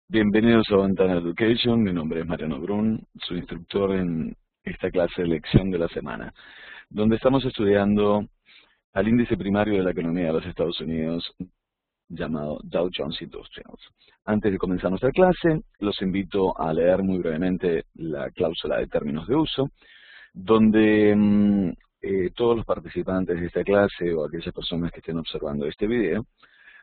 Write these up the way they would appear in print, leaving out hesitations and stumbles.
Bienvenidos a Ventana Education, mi nombre es Mariano Brun, su instructor en esta clase de lección de la semana, donde estamos estudiando al índice primario de la economía de los Estados Unidos, llamado Dow Jones Industrials. Antes de comenzar nuestra clase, los invito a leer muy brevemente la cláusula de términos de uso, donde todos los participantes de esta clase o aquellas personas que estén observando este video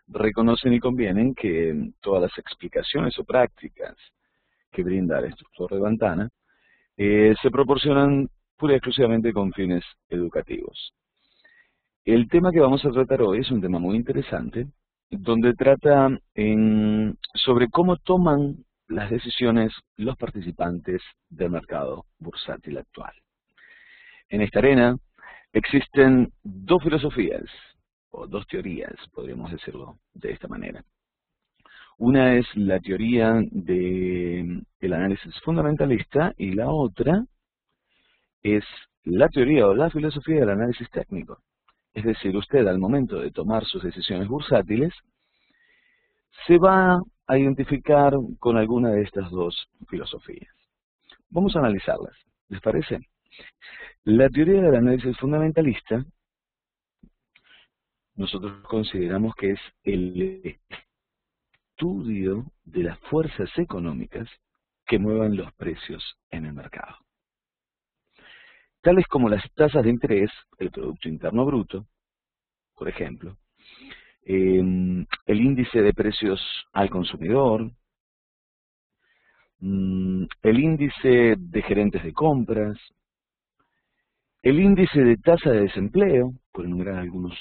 reconocen y convienen que todas las explicaciones o prácticas que brinda el instructor de Ventana se proporcionan pura y exclusivamente con fines educativos. El tema que vamos a tratar hoy es un tema muy interesante, donde trata sobre cómo toman las decisiones los participantes del mercado bursátil actual. En esta arena existen dos filosofías, o dos teorías, podríamos decirlo de esta manera. Una es la teoría del análisis fundamentalista y la otra es la teoría o la filosofía del análisis técnico. Es decir, usted al momento de tomar sus decisiones bursátiles se va a identificar con alguna de estas dos filosofías. Vamos a analizarlas, ¿les parece? La teoría del análisis fundamentalista nosotros consideramos que es el estudio de las fuerzas económicas que muevan los precios en el mercado, tales como las tasas de interés, el Producto Interno Bruto, por ejemplo, el índice de precios al consumidor, el índice de gerentes de compras, el índice de tasa de desempleo, por enumerar algunos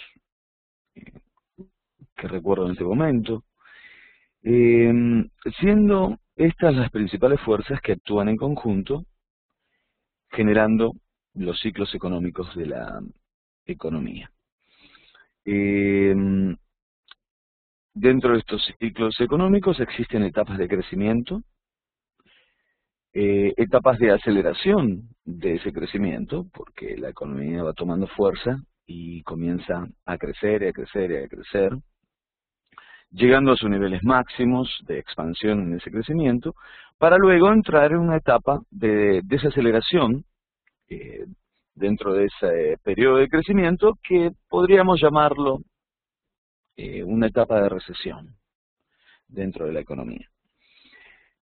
que recuerdo en este momento, siendo estas las principales fuerzas que actúan en conjunto, generando los ciclos económicos de la economía. Dentro de estos ciclos económicos existen etapas de crecimiento, etapas de aceleración de ese crecimiento, porque la economía va tomando fuerza y comienza a crecer y a crecer y a crecer, llegando a sus niveles máximos de expansión en ese crecimiento, para luego entrar en una etapa de desaceleración dentro de ese periodo de crecimiento que podríamos llamarlo una etapa de recesión dentro de la economía.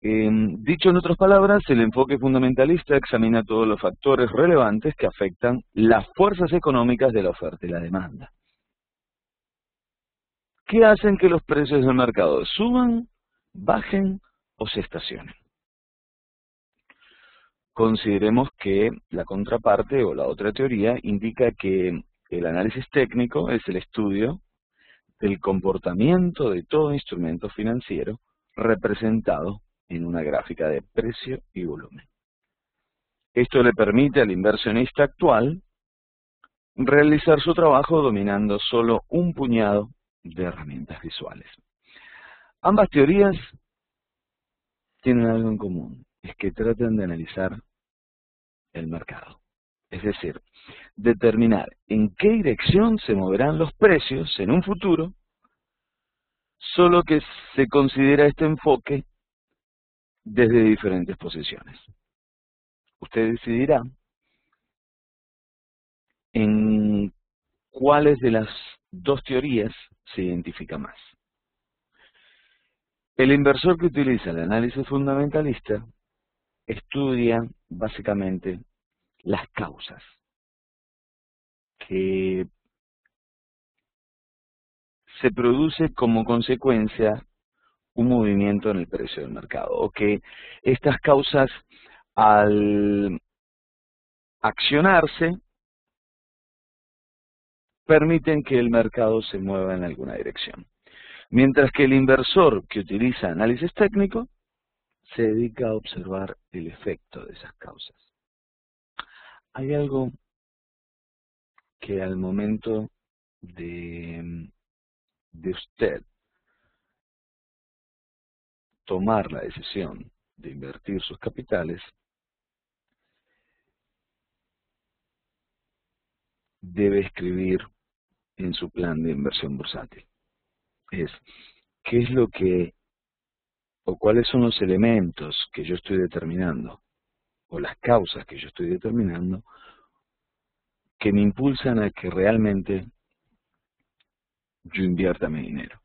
Dicho en otras palabras, el enfoque fundamentalista examina todos los factores relevantes que afectan las fuerzas económicas de la oferta y la demanda. ¿Qué hacen que los precios del mercado suban, bajen o se estacionen? Consideremos que la contraparte o la otra teoría indica que el análisis técnico es el estudio del comportamiento de todo instrumento financiero representado en una gráfica de precio y volumen. Esto le permite al inversionista actual realizar su trabajo dominando solo un puñado de herramientas visuales. Ambas teorías tienen algo en común, es que tratan de analizar el mercado. Es decir, determinar en qué dirección se moverán los precios en un futuro, solo que se considera este enfoque desde diferentes posiciones. Usted decidirá en cuáles de las dos teorías se identifica más. El inversor que utiliza el análisis fundamentalista estudia básicamente las causas que se produce como consecuencia un movimiento en el precio del mercado, o que estas causas al accionarse permiten que el mercado se mueva en alguna dirección. Mientras que el inversor que utiliza análisis técnico se dedica a observar el efecto de esas causas. Hay algo que al momento de usted tomar la decisión de invertir sus capitales, debe escribir en su plan de inversión bursátil. Es, ¿qué es lo que o cuáles son los elementos que yo estoy determinando, o las causas que yo estoy determinando, que me impulsan a que realmente yo invierta mi dinero.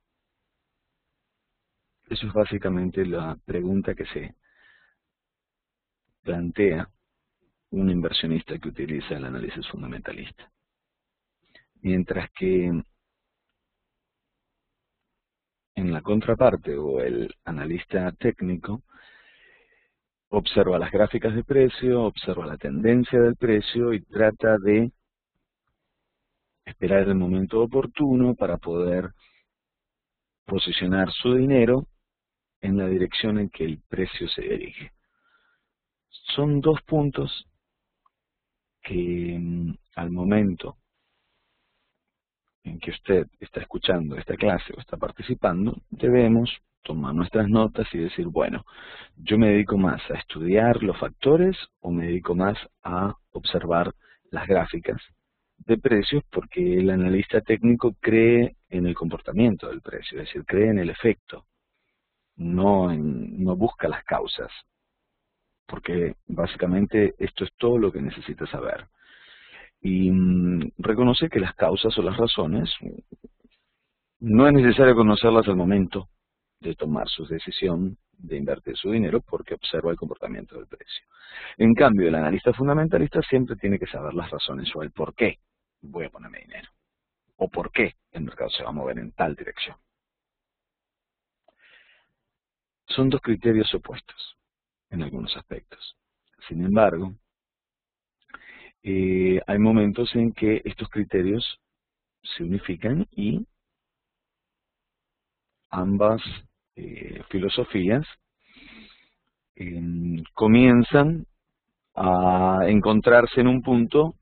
Eso es básicamente la pregunta que se plantea un inversionista que utiliza el análisis fundamentalista. Mientras que en la contraparte, o el analista técnico, observa las gráficas de precio, observa la tendencia del precio y trata de esperar el momento oportuno para poder posicionar su dinero en la dirección en que el precio se dirige. Son dos puntos que al momento en que usted está escuchando esta clase o está participando, debemos tomar nuestras notas y decir, bueno, ¿yo me dedico más a estudiar los factores o me dedico más a observar las gráficas de precios? Porque el analista técnico cree en el comportamiento del precio, es decir, cree en el efecto, no busca las causas, porque básicamente esto es todo lo que necesita saber. Y reconoce que las causas o las razones no es necesario conocerlas al momento de tomar su decisión de invertir su dinero, porque observa el comportamiento del precio. En cambio, el analista fundamentalista siempre tiene que saber las razones o el por qué voy a ponerme dinero, o por qué el mercado se va a mover en tal dirección. Son dos criterios opuestos en algunos aspectos. Sin embargo, hay momentos en que estos criterios se unifican y ambas filosofías comienzan a encontrarse en un punto,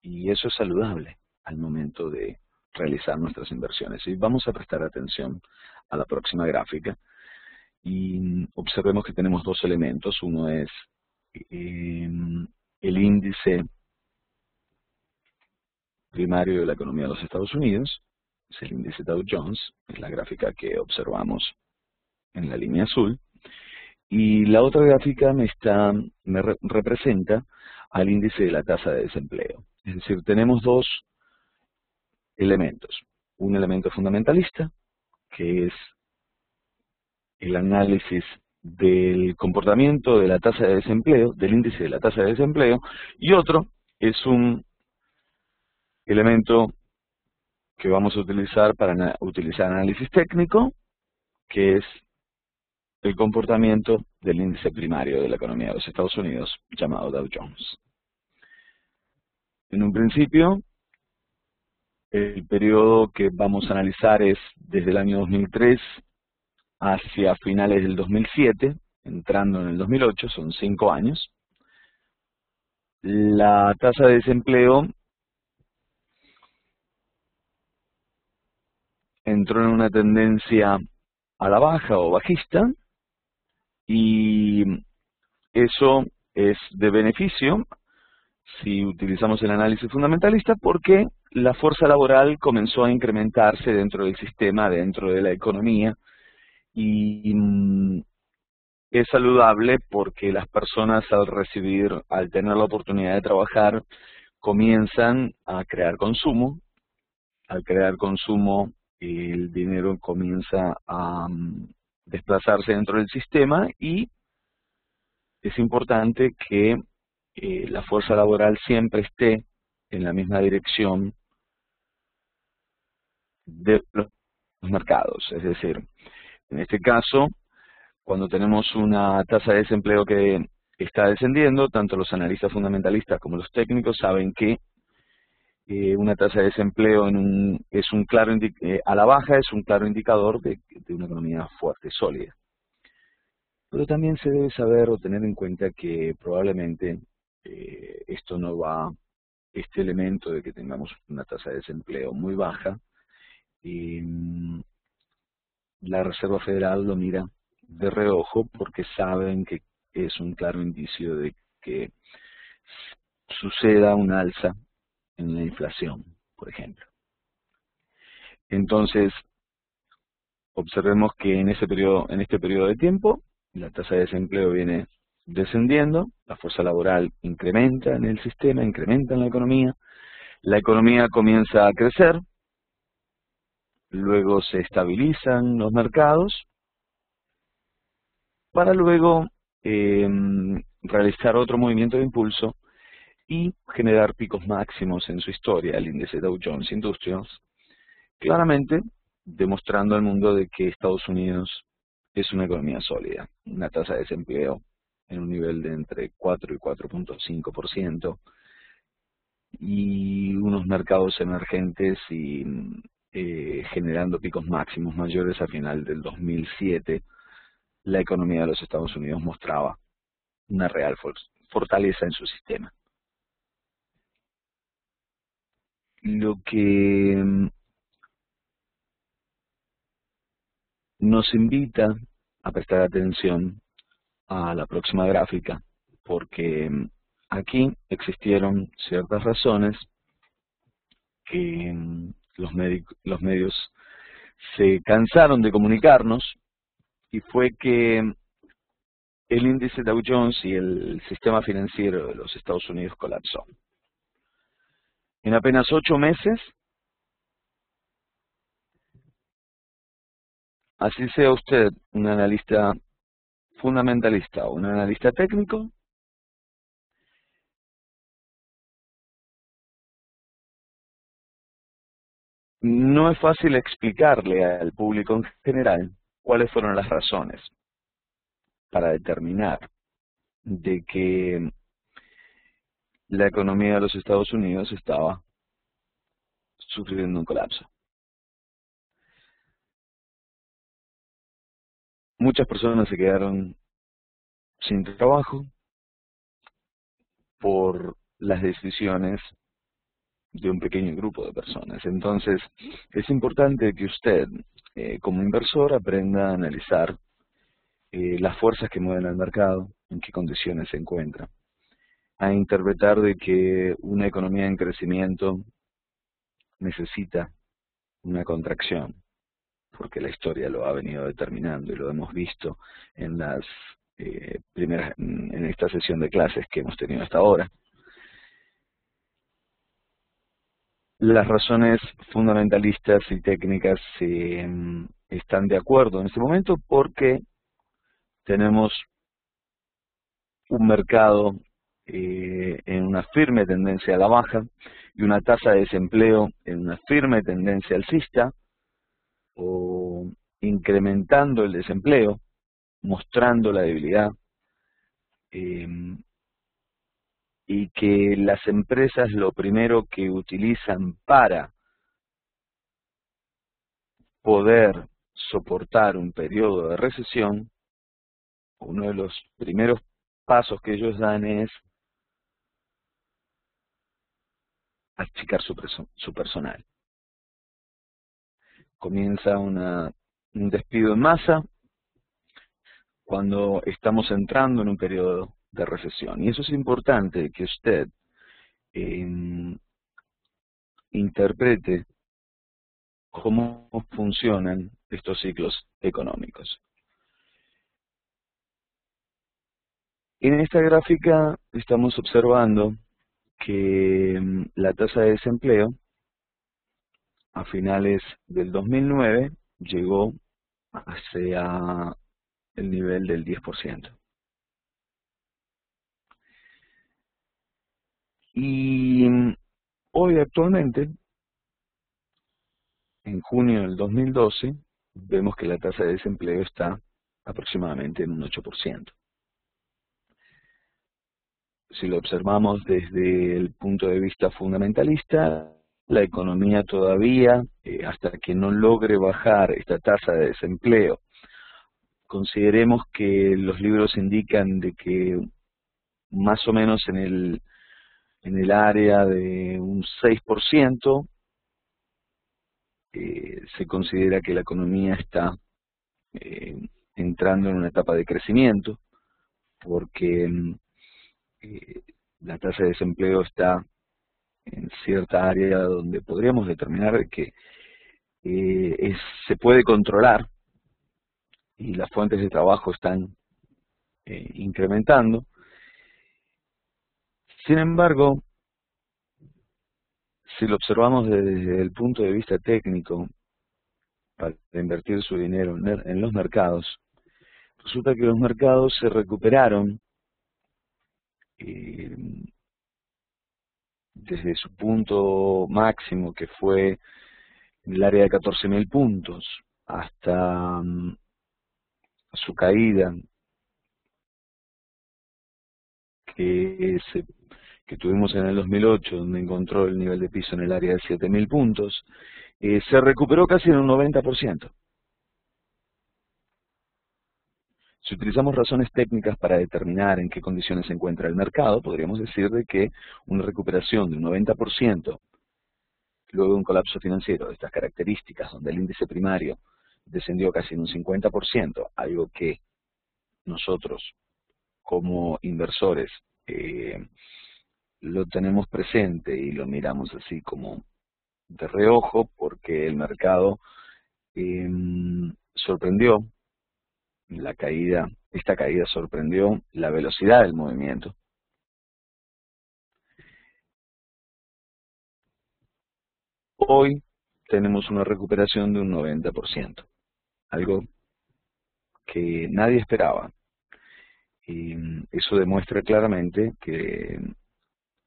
y eso es saludable al momento de realizar nuestras inversiones. Y vamos a prestar atención a la próxima gráfica y observemos que tenemos dos elementos. Uno es el índice primario de la economía de los Estados Unidos, es el índice Dow Jones, es la gráfica que observamos en la línea azul, y la otra gráfica me representa al índice de la tasa de desempleo. Es decir, tenemos dos elementos. Un elemento fundamentalista, que es el análisis del comportamiento de la tasa de desempleo, del índice de la tasa de desempleo, y otro es un elemento que vamos a utilizar para utilizar análisis técnico, que es el comportamiento del índice primario de la economía de los Estados Unidos, llamado Dow Jones. En un principio, el periodo que vamos a analizar es desde el año 2003 hacia finales del 2007, entrando en el 2008, son 5 años. La tasa de desempleo entró en una tendencia a la baja o bajista, y eso es de beneficio si utilizamos el análisis fundamentalista, porque la fuerza laboral comenzó a incrementarse dentro del sistema, dentro de la economía, y es saludable porque las personas al tener la oportunidad de trabajar, comienzan a crear consumo. Al crear consumo, el dinero comienza a desplazarse dentro del sistema, y es importante que la fuerza laboral siempre esté en la misma dirección de los mercados. Es decir, en este caso, cuando tenemos una tasa de desempleo que está descendiendo, tanto los analistas fundamentalistas como los técnicos saben que una tasa de desempleo a la baja es un claro indicador de una economía fuerte, sólida. Pero también se debe saber o tener en cuenta que probablemente este elemento de que tengamos una tasa de desempleo muy baja, la Reserva Federal lo mira de reojo, porque saben que es un claro indicio de que suceda un alza en la inflación, por ejemplo. Entonces, observemos que en este periodo de tiempo, la tasa de desempleo viene descendiendo, la fuerza laboral incrementa en el sistema, incrementa en la economía comienza a crecer, luego se estabilizan los mercados, para luego realizar otro movimiento de impulso y generar picos máximos en su historia, el índice Dow Jones Industrials, claramente demostrando al mundo de que Estados Unidos es una economía sólida, una tasa de desempleo en un nivel de entre 4 y 4.5%, y unos mercados emergentes y generando picos máximos mayores a final del 2007, la economía de los Estados Unidos mostraba una real fortaleza en su sistema. Lo que nos invita a prestar atención a la próxima gráfica, porque aquí existieron ciertas razones que los medios se cansaron de comunicarnos, y fue que el índice Dow Jones y el sistema financiero de los Estados Unidos colapsó. En apenas 8 meses, así sea usted un analista fundamentalista o un analista técnico, no es fácil explicarle al público en general cuáles fueron las razones para determinar de que la economía de los Estados Unidos estaba sufriendo un colapso. Muchas personas se quedaron sin trabajo por las decisiones de un pequeño grupo de personas. Entonces, es importante que usted, como inversor, aprenda a analizar las fuerzas que mueven al mercado, en qué condiciones se encuentra, a interpretar de que una economía en crecimiento necesita una contracción, porque la historia lo ha venido determinando y lo hemos visto en las en esta sesión de clases que hemos tenido hasta ahora. Las razones fundamentalistas y técnicas están de acuerdo en este momento, porque tenemos un mercado en una firme tendencia a la baja y una tasa de desempleo en una firme tendencia alcista, o incrementando el desempleo, mostrando la debilidad, y que las empresas lo primero que utilizan para poder soportar un periodo de recesión, uno de los primeros pasos que ellos dan es achicar su personal. Comienza un despido en masa cuando estamos entrando en un periodo de recesión. Y eso es importante que usted interprete cómo funcionan estos ciclos económicos. En esta gráfica estamos observando que la tasa de desempleo a finales del 2009 llegó hacia el nivel del 10%. Y hoy actualmente, en junio del 2012, vemos que la tasa de desempleo está aproximadamente en un 8%. Si lo observamos desde el punto de vista fundamentalista, la economía todavía, hasta que no logre bajar esta tasa de desempleo, consideremos que los libros indican de que más o menos en el área de un 6%, se considera que la economía está entrando en una etapa de crecimiento, porque la tasa de desempleo está en cierta área donde podríamos determinar que se puede controlar, y las fuentes de trabajo están incrementando. Sin embargo, si lo observamos desde el punto de vista técnico, para invertir su dinero en los mercados, resulta que los mercados se recuperaron desde su punto máximo, que fue en el área de 14.000 puntos, hasta su caída, que tuvimos en el 2008, donde encontró el nivel de piso en el área de 7.000 puntos, se recuperó casi en un 90%. Si utilizamos razones técnicas para determinar en qué condiciones se encuentra el mercado, podríamos decir de que una recuperación de un 90% luego de un colapso financiero de estas características, donde el índice primario descendió casi en un 50%, algo que nosotros como inversores lo tenemos presente y lo miramos así como de reojo, porque el mercado sorprendió esta caída sorprendió la velocidad del movimiento. Hoy tenemos una recuperación de un 90%, algo que nadie esperaba. Y eso demuestra claramente que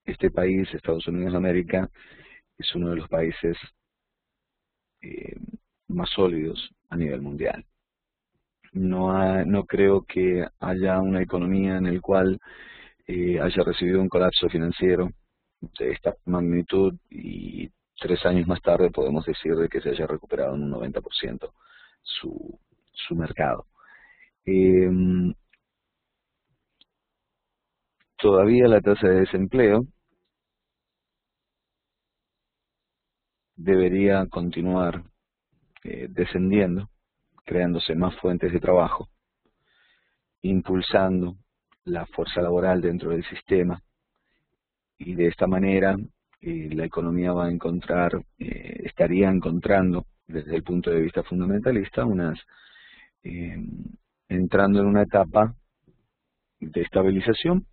este país, Estados Unidos de América, es uno de los países más sólidos a nivel mundial. No creo que haya una economía en la cual haya recibido un colapso financiero de esta magnitud y 3 años más tarde podemos decir de que se haya recuperado en un 90% su mercado. Todavía la tasa de desempleo debería continuar descendiendo, creándose más fuentes de trabajo, impulsando la fuerza laboral dentro del sistema, y de esta manera la economía va a estaría encontrando, desde el punto de vista fundamentalista, entrando en una etapa de estabilización,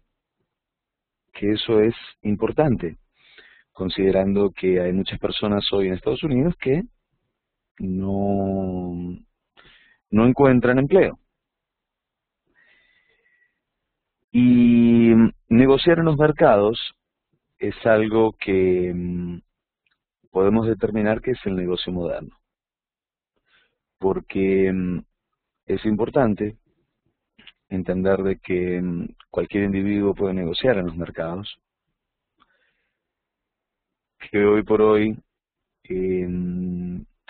que eso es importante, considerando que hay muchas personas hoy en Estados Unidos que no encuentran empleo. Y negociar en los mercados es algo que podemos determinar que es el negocio moderno, porque es importante entender de que cualquier individuo puede negociar en los mercados, que hoy por hoy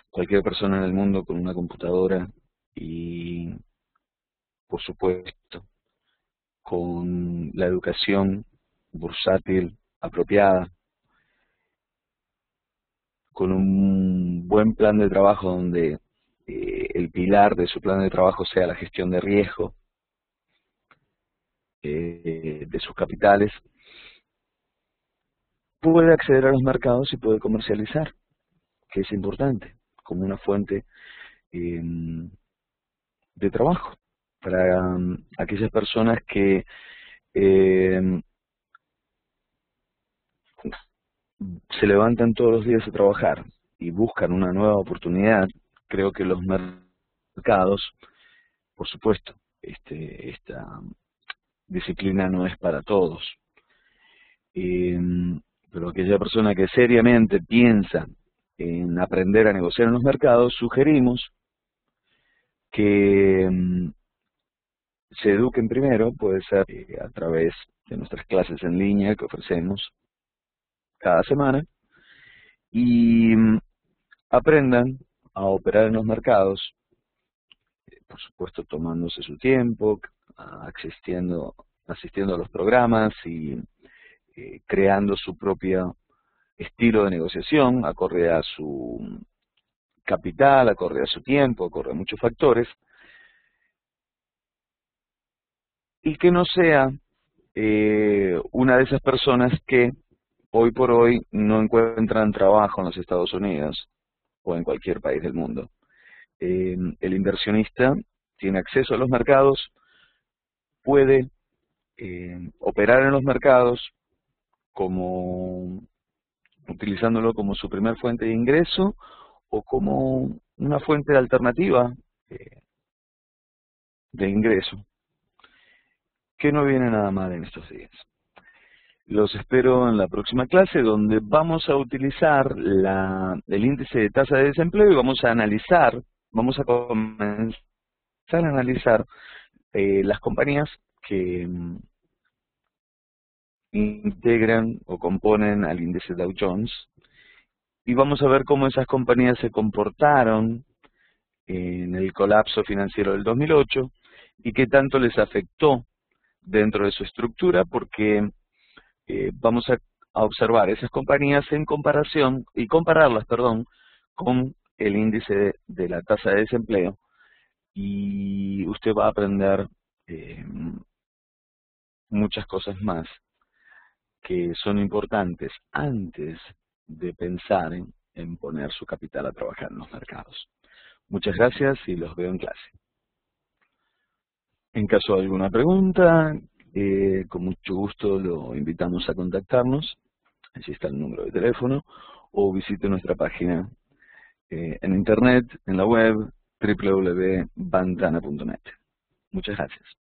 cualquier persona en el mundo con una computadora y, por supuesto, con la educación bursátil apropiada, con un buen plan de trabajo donde el pilar de su plan de trabajo sea la gestión de riesgo de sus capitales, puede acceder a los mercados y puede comercializar, que es importante, como una fuente de trabajo para aquellas personas que se levantan todos los días a trabajar y buscan una nueva oportunidad. Creo que los mercados, por supuesto, esta disciplina no es para todos, pero aquella persona que seriamente piensa en aprender a negociar en los mercados, sugerimos que se eduquen primero, puede ser a través de nuestras clases en línea que ofrecemos cada semana, y aprendan a operar en los mercados, por supuesto tomándose su tiempo, asistiendo a los programas y creando su propio estilo de negociación, acorde a su capital, acorde a su tiempo, acorde a muchos factores, y que no sea una de esas personas que hoy por hoy no encuentran trabajo en los Estados Unidos o en cualquier país del mundo. El inversionista tiene acceso a los mercados puede operar en los mercados como utilizándolo como su primer fuente de ingreso o como una fuente alternativa de ingreso, que no viene nada mal en estos días. Los espero en la próxima clase, donde vamos a utilizar el índice de tasa de desempleo y vamos a comenzar a analizar las compañías que integran o componen al índice Dow Jones, y vamos a ver cómo esas compañías se comportaron en el colapso financiero del 2008 y qué tanto les afectó dentro de su estructura, porque vamos a observar esas compañías en comparación y compararlas, con el índice de la tasa de desempleo, y usted va a aprender muchas cosas más que son importantes antes de pensar en poner su capital a trabajar en los mercados. Muchas gracias y los veo en clase. En caso de alguna pregunta, con mucho gusto lo invitamos a contactarnos. Allí está el número de teléfono, o visite nuestra página en internet, en la web, www.vantana.net. Muchas gracias.